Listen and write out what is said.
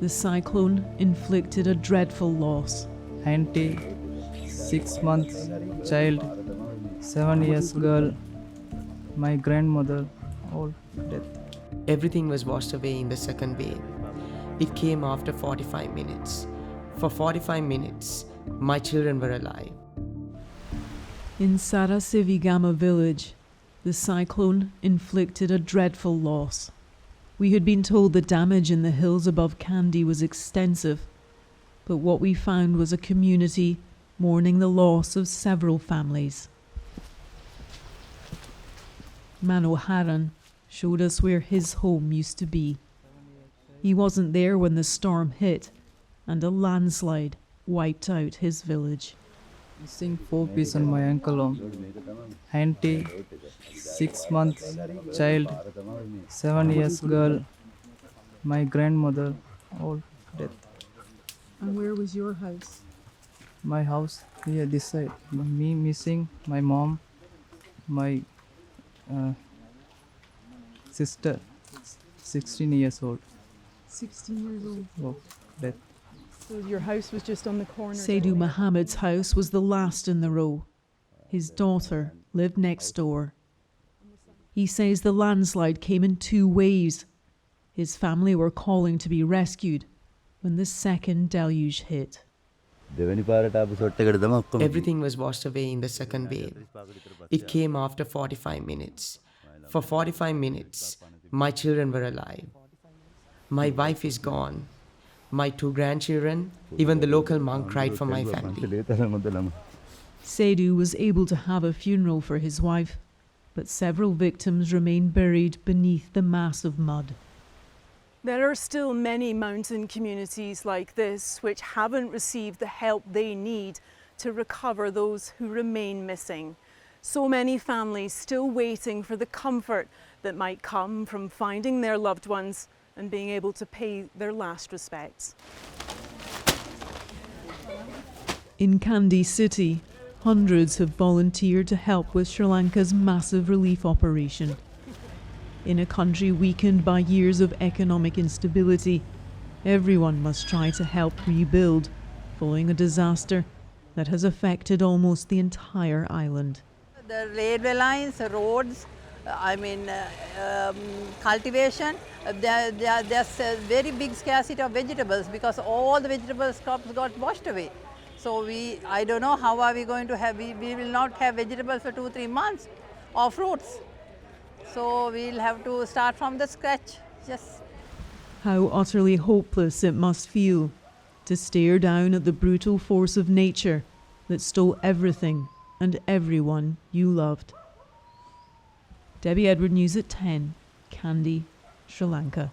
the cyclone inflicted a dreadful loss. 96 months child, 7 years girl, my grandmother, all death. Everything was washed away in the second wave. It came after 45 minutes. For 45 minutes, my children were alive. In Sarasvigama village, the cyclone inflicted a dreadful loss. We had been told the damage in the hills above Kandy was extensive, but what we found was a community mourning the loss of several families. Manoharan showed us where his home used to be. He wasn't there when the storm hit and a landslide wiped out his village. Missing 4 pieces on my ankle arm. 96 months child, 7 years girl, my grandmother, all death. And where was your house? My house here this side. Me missing, my mom, my sister, 16 years old. 16 years old. Oh, death. So your house was just on the corner? Saidu Mohammed's house was the last in the row. His daughter lived next door. He says the landslide came in 2 waves. His family were calling to be rescued when the second deluge hit. Everything was washed away in the second wave. It came after 45 minutes. For 45 minutes, my children were alive. My wife is gone. My 2 grandchildren, even the local monk cried for my family. Saidu was able to have a funeral for his wife, but several victims remain buried beneath the mass of mud. There are still many mountain communities like this which haven't received the help they need to recover those who remain missing. So many families still waiting for the comfort that might come from finding their loved ones and being able to pay their last respects. In Kandy city, hundreds have volunteered to help with Sri Lanka's massive relief operation. In a country weakened by years of economic instability, everyone must try to help rebuild following a disaster that has affected almost the entire island. The railway lines, roads, cultivation, there's a very big scarcity of vegetables because all the vegetables crops got washed away. So I don't know how are we going to have, we will not have vegetables for 2-3 months or fruits. So we'll have to start from the scratch. Yes. How utterly hopeless it must feel to stare down at the brutal force of nature that stole everything and everyone you loved. Debbie Edward, News at 10, Kandy, Sri Lanka.